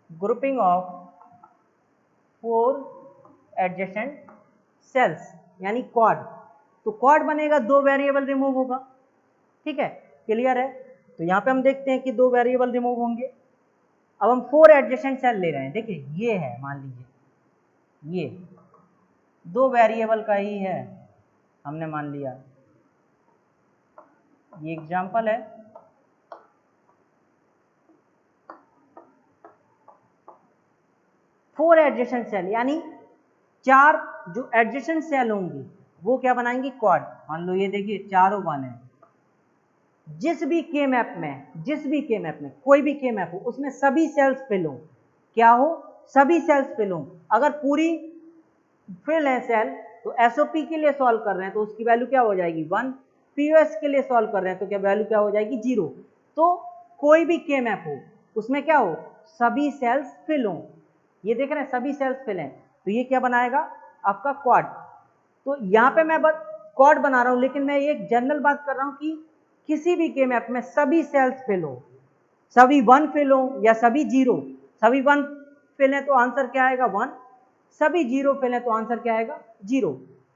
Grouping of 4 adjacent cells यानी क्वाड, तो क्वाड बनेगा 2 वेरिएबल रिमूव होगा, ठीक है, क्लियर है। तो यहाँ पे हम देखते हैं कि 2 वेरिएबल रिमूव होंगे। अब हम 4 एडजेसेंट सेल ले रहे हैं, देखिए ये है, मान लीजिए ये 2 वेरिएबल का ही है, हमने मान लिया, ये एग्जांपल है। फोर एडजेसेंट सेल यानी 4 जो एडजेसेंट सेल होंगी वो क्या बनाएंगी क्वाड। मान लो ये देखिए चारों 1 है, जिस भी के मैप में कोई भी के मैप हो उसमें सभी सेल्स फिल हो, क्या हो, सभी सेल्स फिल हो। अगर पूरी फिल है सेल तो एसओपी के लिए सॉल्व कर रहे हैं तो उसकी वैल्यू क्या हो जाएगी 1, पीओएस के लिए सॉल्व कर रहे हैं तो क्या वैल्यू क्या हो जाएगी 0। तो कोई भी के मैप हो उसमें क्या हो, सभी सेल्स फिल हो। ये देख रहे हैं सभी सेल्स फिल हैं तो ये क्या बनाएगा आपका क्वाड। तो यहाँ पे मैं बस क्वाड बना रहा हूँ, लेकिन मैं एक जनरल बात कर रहा हूँ कि किसी भी के मैप में सभी सेल्स फिल हो, सभी 1 फिल हो या सभी 0। सभी 1 फिल है तो आंसर क्या आएगा 1, सभी 0 फिल है तो आंसर क्या आएगा 0।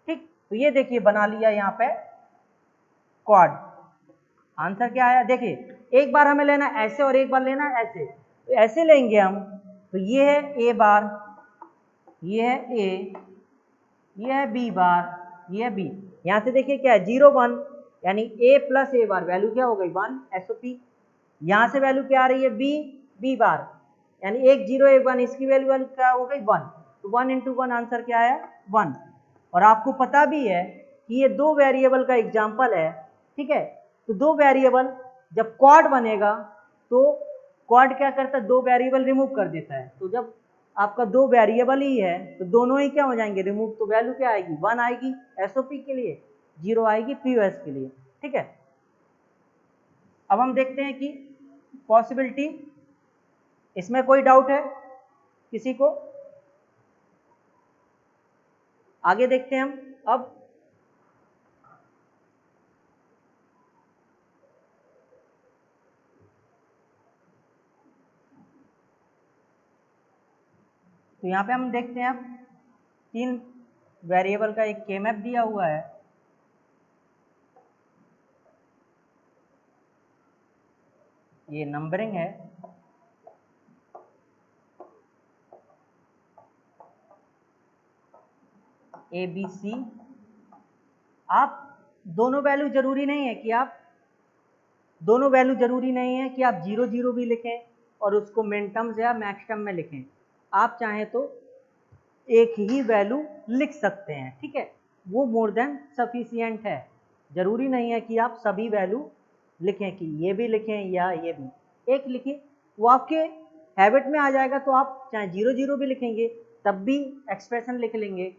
ठीक, तो ये देखिए बना लिया यहाँ पे क्वाड। आंसर क्या आया देखिए, एक बार हमें लेना ऐसे और एक बार लेना ऐसे, तो ऐसे लेंगे हम तो ये है ए बार, ये है ए, ये है बी बार, ये है बी। यहां से देखिए क्या है 0 1, यानी ए प्लस ए बार वैल्यू क्या हो गई 1 एसओपी। यहां से वैल्यू क्या आ रही है बी, बी बार, यानी 1 0 1 1, इसकी वैल्यू क्या हो गई 1। तो 1 इंटू 1 आंसर क्या आया 1। और आपको पता भी है कि ये दो वेरिएबल का एग्जाम्पल है, ठीक है। तो दो वेरिएबल जब क्वाड बनेगा तो क्वाड क्या करता है, दो वेरिएबल रिमूव कर देता है। तो जब आपका दो वेरिएबल ही है तो दोनों ही क्या हो जाएंगे रिमूव, तो वैल्यू क्या आएगी 1 आएगी एसओपी के लिए, 0 आएगी पीओएस के लिए, ठीक है। अब हम देखते हैं कि पॉसिबिलिटी, इसमें कोई डाउट है किसी को, आगे देखते हैं हम। अब तो यहाँ पे हम देखते हैं, अब 3 वेरिएबल का एक के मैप दिया हुआ है। ये नंबरिंग है, ए बी सी। आप दोनों वैल्यू जरूरी नहीं है कि आप दोनों वैल्यू जरूरी नहीं है कि आप 0 0 भी लिखें और उसको मिन टर्म्स या मैक्स टर्म में लिखें। आप चाहें तो एक ही वैल्यू लिख सकते हैं, ठीक है, वो मोर देन सफिशियंट है। जरूरी नहीं है कि आप सभी वैल्यू लिखें, कि ये भी लिखें या ये भी, एक लिखिए वो आपके हैबिट में आ जाएगा। तो आप चाहे 0 0 भी लिखेंगे तब भी एक्सप्रेशन लिख लेंगे,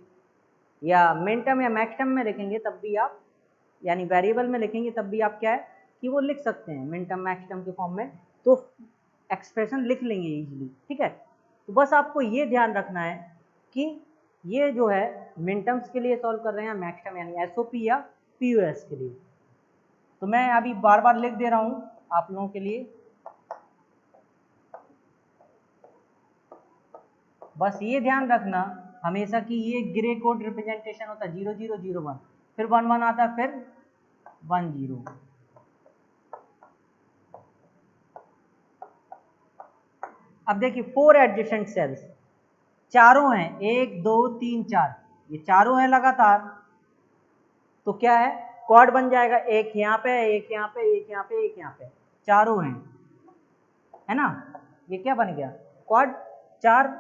या मिन टर्म या मैक्स टर्म में लिखेंगे तब भी आप, यानी वेरिएबल में लिखेंगे तब भी आप क्या है कि वो लिख सकते हैं मिन टर्म मैक्स टर्म के फॉर्म में, तो एक्सप्रेशन लिख लेंगे इजीली, ठीक है। तो बस आपको ये ध्यान रखना है कि ये जो है मिन टर्म्स के लिए सॉल्व कर रहे हैं मैक्स टर्म यानी एसओपी या पीओएस के लिए। तो मैं अभी बार बार लिख दे रहा हूँ आप लोगों के लिए, बस ये ध्यान रखना हमेशा कि ये ग्रे कोड रिप्रेजेंटेशन होता है 0 0 0 1, फिर 1 1 आता है, फिर 1 0। अब देखिए 4 एडजेसेंट सेल्स, चारों हैं 1 2 3 4, ये चारों हैं लगातार, तो क्या है क्वाड बन जाएगा, एक यहाँ पे, एक यहाँ पे, एक यहाँ पे, एक यहाँ पे, चारों हैं, है ना। ये क्या बन गया क्वाड। चार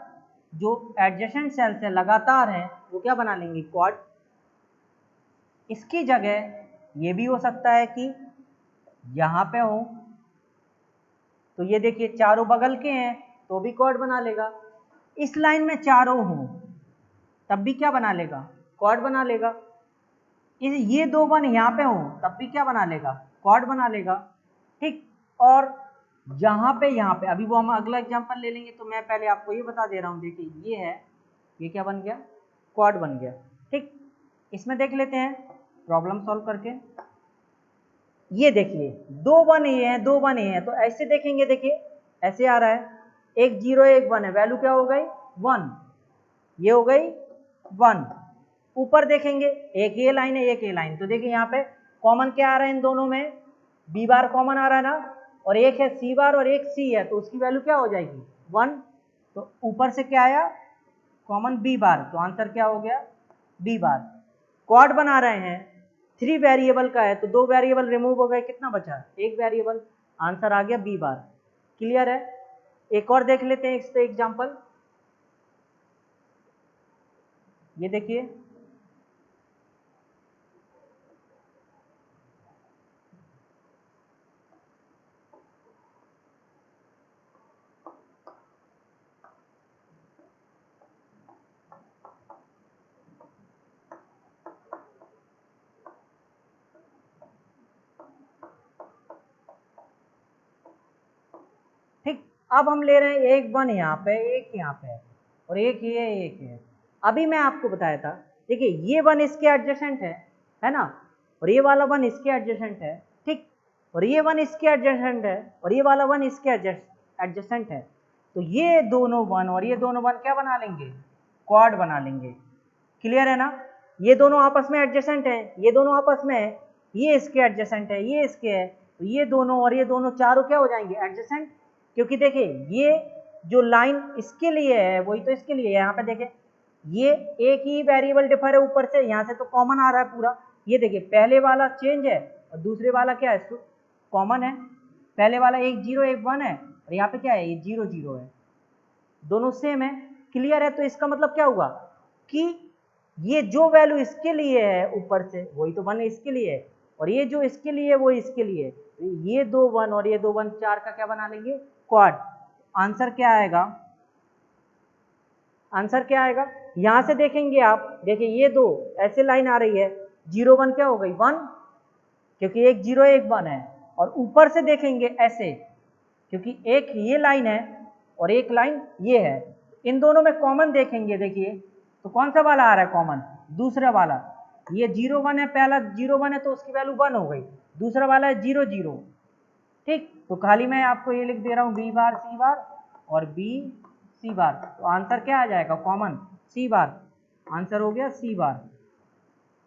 जो एडजेसेंट सेल्स है लगातार हैं वो क्या बना लेंगे क्वाड। इसकी जगह ये भी हो सकता है कि यहाँ पे हो, तो ये देखिए चारों बगल के हैं तो भी क्वाड बना लेगा। इस लाइन में चारों हों तब भी क्या बना लेगा क्वाड बना लेगा। ये दो वन यहाँ पे हो तब भी क्या बना लेगा क्वाड बना लेगा, ठीक। और यहाँ पे अभी वो हम अगला एग्जांपल ले लेंगे, तो मैं पहले आपको ये बता दे रहा हूँ, देखिए ये है, ये क्या बन गया क्वाड बन गया, ठीक। इसमें देख लेते हैं प्रॉब्लम सॉल्व करके। ये देखिए दो वन ए है, दो वन ए है, तो ऐसे देखेंगे, देखिए ऐसे आ रहा है 1 0 1 1 है, वैल्यू क्या हो गई 1, ये हो गई 1। ऊपर देखेंगे एक ये लाइन है एक ये लाइन, तो देखिए यहाँ पे कॉमन क्या आ रहा है इन दोनों में, बी बार कॉमन आ रहा है ना, और एक है सी बार और एक सी है, तो उसकी वैल्यू क्या हो जाएगी 1। तो ऊपर से क्या आया कॉमन बी बार, तो आंसर क्या हो गया बी बार। क्वाड बना रहे हैं 3 वेरिएबल का है तो 2 वेरिएबल रिमूव हो गए, कितना बचा एक वेरिएबल, आंसर आ गया बी बार। क्लियर है। एक और देख लेते हैं इस पे एग्जांपल, ये देखिए अब हम ले रहे हैं एक 1 यहाँ पे, एक यहाँ पे और एक ये एक है। अभी मैं आपको बताया था, देखिए ये 1 इसके एडजेसेंट है ना, और ये वाला 1 इसके एडजेसेंट है, ठीक, और ये 1 इसके एडजेसेंट है और ये वाला 1 इसके एडजेसेंट है। तो ये दोनों 1 और ये दोनों 1 क्या बना लेंगे, क्वाड बना लेंगे। क्लियर है ना, ये दोनों आपस में एडजेसेंट है, ये दोनों आपस में है, ये इसके एडजेसेंट है, ये इसके है, तो ये दोनों और ये दोनों चारों क्या हो जाएंगे, एडजेसेंट। क्योंकि देखिए ये जो लाइन इसके लिए है वही तो इसके लिए है। यहाँ पे देखिए ये एक ही वेरिएबल डिफर है ऊपर से, यहाँ से तो कॉमन आ रहा है पूरा। ये देखिए पहले वाला चेंज है और दूसरे वाला क्या है, कॉमन है। पहले वाला 1 0 1 1 है और यहाँ पे क्या है, ये 0 0 है, दोनों सेम है। क्लियर है, तो इसका मतलब क्या हुआ कि ये जो वैल्यू इसके लिए है ऊपर से वही तो 1 इसके लिए है, और ये जो इसके लिए है वो इसके लिए है। ये दो 1 और ये दो 1 4 का क्या बना लेंगे, क्वाड। आंसर क्या आएगा, आंसर क्या आएगा, यहां से देखेंगे आप, देखिए ये दो ऐसे लाइन आ रही है, 0 1 क्या हो गई 1, क्योंकि एक 0 एक 1 है, और ऊपर से देखेंगे ऐसे, क्योंकि एक ये लाइन है और एक लाइन ये है, इन दोनों में कॉमन देखेंगे, देखिए तो कौन सा वाला आ रहा है कॉमन, दूसरा वाला। ये 0 1 है, पहला 0 1 है तो उसकी वैल्यू 1 हो गई, दूसरा वाला है 0 0, ठीक। तो खाली मैं आपको ये लिख दे रहा हूँ बी बार सी बार और बी सी बार, तो आंसर क्या आ जाएगा, कॉमन सी बार। आंसर हो गया सी बार,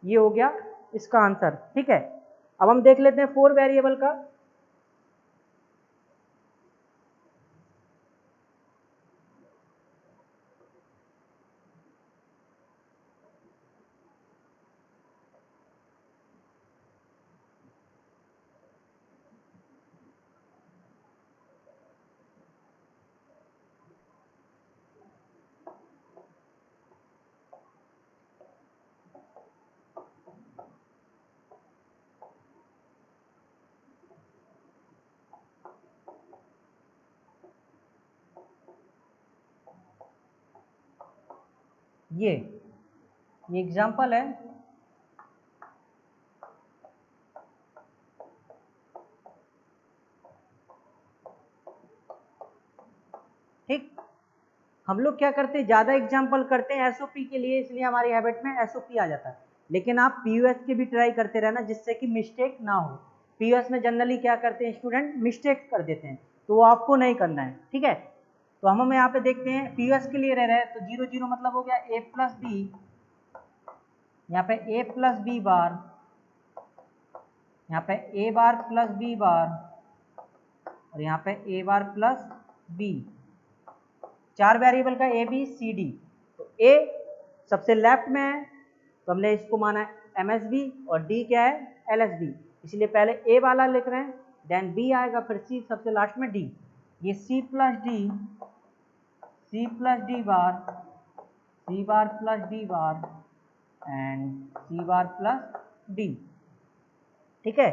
ये हो गया इसका आंसर, ठीक है। अब हम देख लेते हैं 4 वेरिएबल का। ये एग्जांपल है, ठीक। हम लोग क्या करते हैं, ज़्यादा एग्जाम्पल करते हैं एसओपी के लिए, इसलिए हमारी हैबिट में एसओपी आ जाता है। लेकिन आप पीयूएस के भी ट्राई करते रहना, जिससे कि मिस्टेक ना हो। पीयूएस में जनरली क्या करते हैं स्टूडेंट, मिस्टेक कर देते हैं, तो वो आपको नहीं करना है, ठीक है। तो हम यहाँ पे देखते हैं पीयूएस के लिए रह रहे हैं, तो 0 0 मतलब हो गया ए प्लस बी, यहाँ पे ए प्लस बी बार, यहाँ पे ए बार प्लस बी बार और यहाँ पे ए बार प्लस बी, 4 वेरिएबल का ए बी सी डी। तो ए सबसे लेफ्ट में है तो हमने इसको माना है एमएसबी और डी क्या है, एलएसबी, इसलिए पहले ए वाला लिख रहे हैं, देन बी आएगा, फिर सी, सबसे लास्ट में डी। ये C plus D bar, C bar plus D bar and C bar plus D, ठीक है।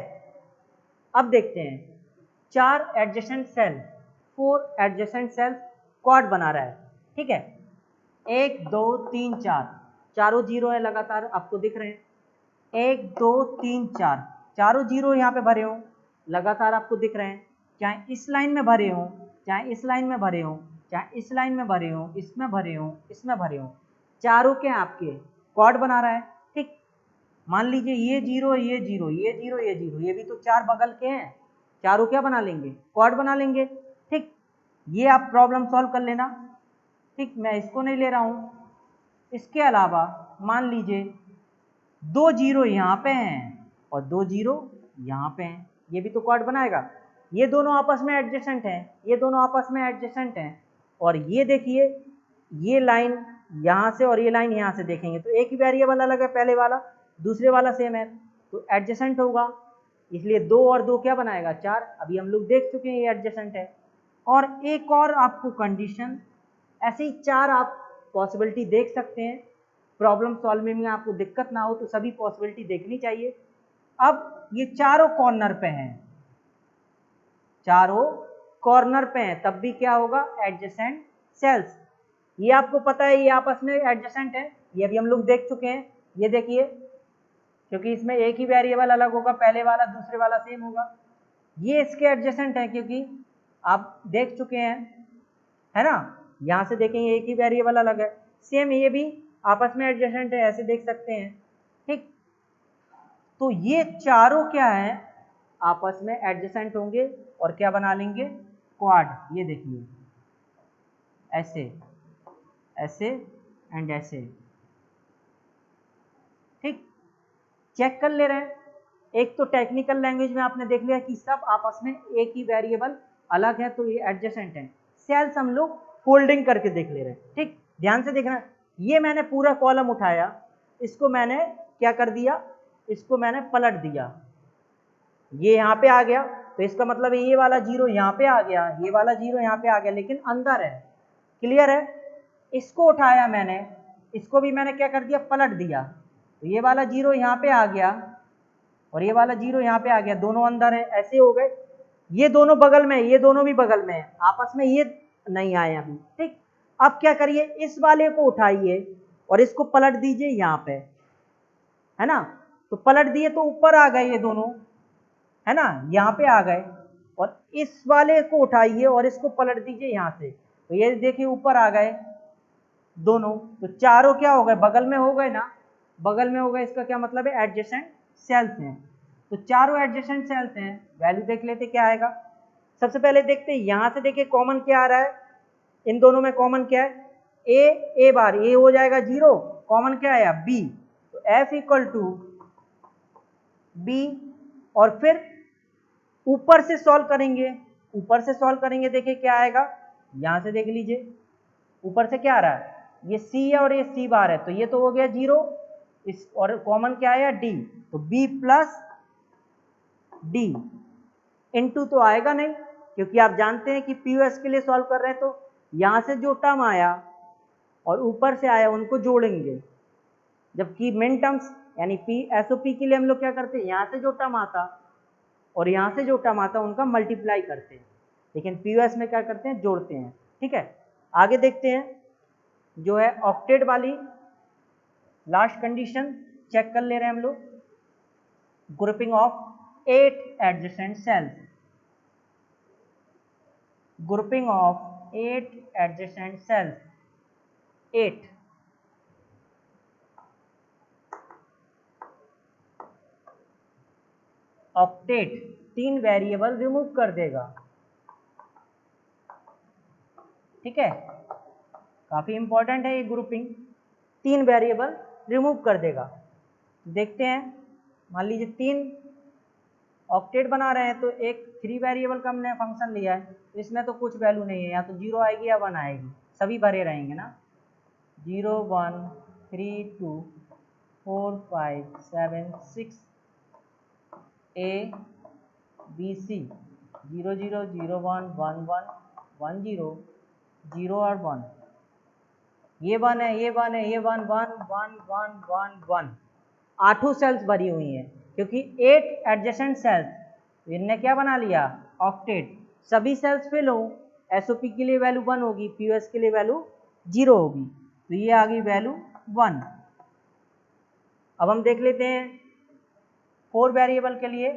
अब देखते हैं 4 adjacent cell, 4 adjacent cell quad बना रहा है, ठीक है। 1 2 3 4, चारों 0 है लगातार, आपको दिख रहे हैं 1 2 3 4, चारों 0 यहाँ पे भरे हों लगातार, आपको दिख रहे हैं, चाहे इस लाइन में भरे हों, चाहे इस लाइन में भरे हों, चाहे इस लाइन में भरे हों, इसमें भरे हों, इसमें भरे हों, चारों के आपके क्वाड बना रहा है, ठीक। मान लीजिए ये 0 ये 0 ये 0 ये 0, ये भी तो 4 बगल के हैं, चारों क्या बना लेंगे, क्वाड बना लेंगे, ठीक। ये आप प्रॉब्लम सॉल्व कर लेना, ठीक। मैं इसको नहीं ले रहा हूं, इसके अलावा मान लीजिए 2 0 यहाँ पे हैं और 2 0 यहाँ पे हैं, ये भी तो क्वाड बनाएगा। ये दोनों आपस में एडजेसेंट हैं, ये दोनों आपस में एडजेसेंट हैं, और ये देखिए ये लाइन यहाँ से और ये लाइन यहाँ से देखेंगे तो एक ही वेरिएबल अलग है, पहले वाला, दूसरे वाला सेम है, तो एडजेसेंट होगा, इसलिए 2 और 2 क्या बनाएगा, 4। अभी हम लोग देख चुके हैं ये एडजेसेंट है। और एक और आपको कंडीशन, ऐसे ही 4 आप पॉसिबिलिटी देख सकते हैं, प्रॉब्लम सॉल्विंग में आपको दिक्कत ना हो तो सभी पॉसिबिलिटी देखनी चाहिए। अब ये चारों कॉर्नर पे हैं, चारों कॉर्नर पे हैं, तब भी क्या होगा, एडजेसेंट सेल्स। ये आपको पता है ये आपस में एडजेसेंट है, ये अभी हम लोग देख चुके हैं। ये देखिए क्योंकि इसमें एक ही वेरिएबल अलग होगा, पहले वाला दूसरे वाला सेम होगा, ये इसके एडजेसेंट है क्योंकि आप देख चुके हैं, है ना। यहाँ से देखेंगे एक ही वेरिएबल अलग है, सेम ये भी आपस में एडजेसेंट है, ऐसे देख सकते हैं, ठीक। तो ये चारों क्या है, आपस में एडजेसेंट होंगे और क्या बना लेंगे, क्वाड। ये देखिए ऐसे, ऐसे एंड ऐसे, ठीक। चेक कर ले रहे हैं। एक तो टेक्निकल लैंग्वेज में आपने देख लिया कि सब आपस में एक ही वेरिएबल अलग है, तो ये एडजेसेंट है। सेल्स हम लोग फोल्डिंग करके देख ले रहे हैं, ठीक। ध्यान से देखना, ये मैंने पूरा कॉलम उठाया, इसको मैंने क्या कर दिया, इसको मैंने पलट दिया, ये यहाँ पे आ गया, तो इसका मतलब ये वाला जीरो यहाँ पे आ गया, ये वाला जीरो यहाँ पे आ गया, लेकिन अंदर है। क्लियर है। इसको उठाया मैंने, इसको भी मैंने क्या कर दिया, पलट दिया, तो ये वाला जीरो यहाँ पे आ गया और ये वाला जीरो यहाँ पे आ गया, दोनों अंदर है, ऐसे हो गए। ये दोनों बगल में, ये दोनों भी बगल में है, आपस में ये नहीं आए अभी, ठीक। अब क्या करिए, इस वाले को उठाइए और इसको पलट दीजिए यहाँ पे, है ना। तो पलट दिए तो ऊपर आ गए ये दोनों, है ना, यहाँ पे आ गए। और इस वाले को उठाइए और इसको पलट दीजिए यहाँ से, तो ये देखिए ऊपर आ गए दोनों। तो चारों क्या हो गए, बगल में हो गए ना, बगल में हो गए, इसका क्या मतलब है, एडजेसेंट सेल्स हैं। तो चारों एडजेसेंट सेल्स हैं, वैल्यू देख लेते क्या आएगा। सबसे पहले देखते हैं, यहाँ से देखिए कॉमन क्या आ रहा है, इन दोनों में कॉमन क्या है, ए बार, ए हो जाएगा जीरो, कॉमन क्या आया, बी, तो एफ इक्वल टू बी। और फिर ऊपर से सॉल्व करेंगे, ऊपर से सॉल्व करेंगे, देखिए क्या आएगा, यहां से देख लीजिए ऊपर से क्या आ रहा है, ये सी है और ये सी बार है, तो ये तो हो गया जीरो, इस और कॉमन क्या आया, डी, तो बी प्लस डी। इनटू तो आएगा नहीं, क्योंकि आप जानते हैं कि पीयूएस के लिए सॉल्व कर रहे हैं, तो यहां से जो टर्म आया और ऊपर से आया उनको जोड़ेंगे, जबकि मिन टर्म्स यानी पी एसओपी के लिए हम लोग क्या करते हैं, यहां से जो टर्म आता और यहाँ से जो टर्म आता है उनका मल्टीप्लाई करते हैं, लेकिन पीयूएस में क्या करते हैं, जोड़ते हैं, ठीक है। आगे देखते हैं, जो है ऑक्टेट वाली लास्ट कंडीशन चेक कर ले रहे हैं हम लोग, grouping of 8 adjacent sales, grouping of 8 adjacent sales, 8। Octet 3 variable remove कर देगा, ठीक है, काफी इंपॉर्टेंट है ये ग्रुपिंग, 3 वेरिएबल रिमूव कर देगा। देखते हैं, मान लीजिए 3 ऑक्टेट बना रहे हैं, तो एक 3 वेरिएबल का हमने फंक्शन लिया है, तो इसमें तो कुछ वैल्यू नहीं है, या तो 0 आएगी या 1 आएगी, सभी भरे रहेंगे ना, 0 1 3 2 4 5 7 6 A B C 0 0 0 1 1 1 1 0 0 और 1, ये 1 है, ये 1 है, ये 1 1 1 1 1 1, 8 सेल्स भरी हुई हैं, क्योंकि 8 एडजेसेंट सेल्स, इनने क्या बना लिया, ऑक्टेट। सभी सेल्स फिल हो, एसओपी के लिए वैल्यू 1 होगी, पीओएस के लिए वैल्यू 0 होगी, तो ये आ गई वैल्यू 1। अब हम देख लेते हैं 4 वेरिएबल के लिए,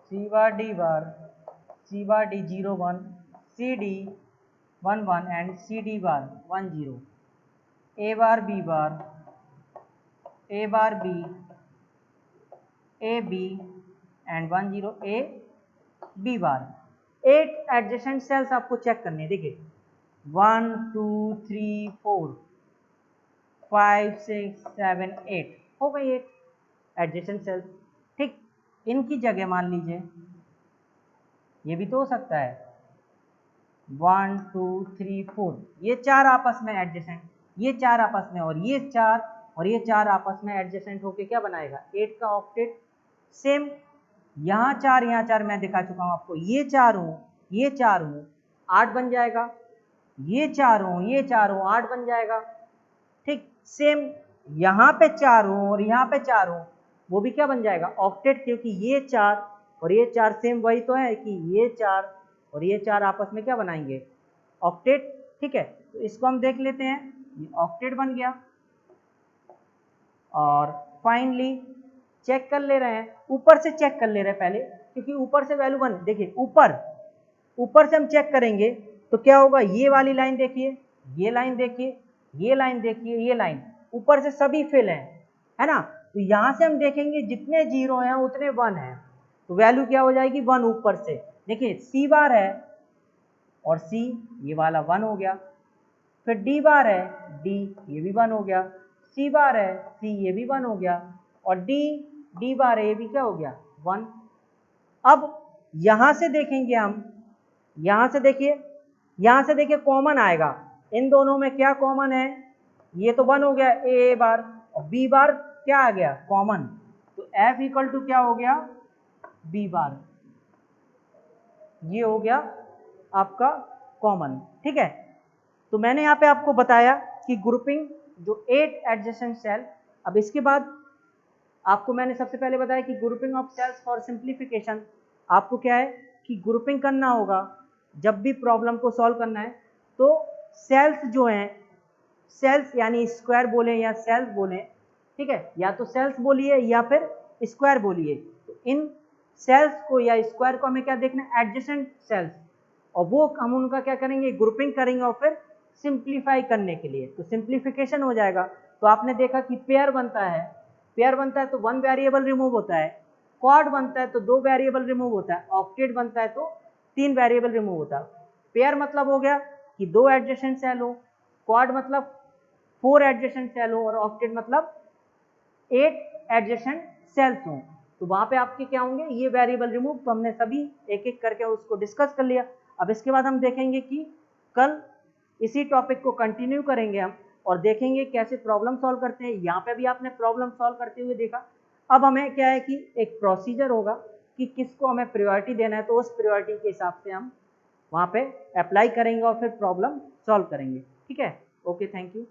C bar D bar, C bar D 0 1, C D 1 1 and C D bar 1 0, A bar B bar, A bar B, A B and 1 0 A B bar। 8 adjacent sales आपको चेक करने, देखिए 1 2 3 4 5 6 7 8 हो गई 8 एडजेसेंट सेल्स, ठीक। इनकी जगह मान लीजिए, ये भी तो हो सकता है 1 2 3 4, ये 4 आपस में एडजेसेंट, ये 4 आपस में, और ये 4 और ये 4 आपस में एडजेसेंट होके क्या बनाएगा 8 का ऑक्टेट। सेम यहाँ 4 मैं दिखा चुका हूँ आपको, ये 4 हूँ, ये 4 हूँ, 8 बन जाएगा, ये 4 हूँ, ये 4 हूँ, 8 बन जाएगा। ठीक, सेम यहाँ पे 4 हूँ और यहाँ पे 4 हूँ, वो भी क्या बन जाएगा ऑक्टेट, क्योंकि ये 4 और ये 4 सेम वही तो है कि ये 4 और ये 4 आपस में क्या बनाएंगे ऑक्टेट। ठीक है, तो इसको हम देख लेते हैं, ये ऑक्टेट बन गया। और फाइनली चेक कर ले रहे हैं, ऊपर से चेक कर ले रहे हैं पहले, क्योंकि ऊपर से वैल्यू बन, देखिए ऊपर से हम चेक करेंगे तो क्या होगा, ये वाली लाइन देखिए, ये लाइन देखिए, ये लाइन देखिए, ये लाइन ऊपर से सभी फिल है ना। तो यहां से हम देखेंगे जितने जीरो हैं उतने 1 हैं, तो वैल्यू क्या हो जाएगी 1 ऊपर से। देखिए सी बार है और सी ये वाला 1 हो गया, फिर डी बार है, डी ये भी 1 हो गया, सी बार है, सी ये भी 1 हो गया, और डी बार है, ये भी क्या हो गया 1। अब यहां से देखेंगे हम, यहां से देखिए कॉमन आएगा, इन दोनों में क्या कॉमन है, ये तो 1 हो गया ए बार, और बी बार क्या आ गया कॉमन, तो एफ इक्वल टू क्या हो गया बी बार, ये हो गया आपका कॉमन। ठीक है, तो मैंने यहाँ पे आपको बताया कि ग्रुपिंग जो 8 एडजेसेंट सेल। अब इसके बाद आपको मैंने सबसे पहले बताया कि grouping of cells for simplification, आपको क्या है कि ग्रुपिंग करना होगा जब भी प्रॉब्लम को सॉल्व करना है, तो सेल्स जो हैं, सेल्स यानी स्क्वायर बोले या सेल्स बोले, ठीक है, या तो सेल्स बोलिए या फिर स्क्वायर बोलिए, तो इन सेल्स को या स्क्वायर को हमें क्या देखना है एडजेसेंट सेल्स, और वो हम उनका क्या करेंगे ग्रुपिंग करेंगे और फिर सिंप्लीफाई करने के लिए, तो सिंप्लीफिकेशन हो जाएगा। तो आपने देखा कि पेयर बनता है तो 1 वेरिएबल रिमूव होता है, क्वाड बनता है तो 2 वेरिएबल रिमूव होता है, ऑक्टेट बनता है तो 3 वेरिएबल रिमूव होता है। पेयर मतलब हो गया कि 2 एडजेसेंट सेल हो, क्वाड मतलब 4 एडजेसेंट सेल हो, और ऑक्टेट मतलब 8 एडजेसेंट सेल्स हों। तो वहां पे आपके क्या होंगे ये वेरिएबल रिमूव, तो हमने सभी एक एक करके उसको डिस्कस कर लिया। अब इसके बाद हम देखेंगे कि कल इसी टॉपिक को कंटिन्यू करेंगे हम, और देखेंगे कैसे प्रॉब्लम सॉल्व करते हैं। यहाँ पे भी आपने प्रॉब्लम सॉल्व करते हुए देखा। अब हमें क्या है कि एक प्रोसीजर होगा कि किसको हमें प्रायोरिटी देना है, तो उस प्रायोरिटी के हिसाब से हम वहाँ पे अप्लाई करेंगे और फिर प्रॉब्लम सॉल्व करेंगे। ठीक है, ओके, थैंक यू।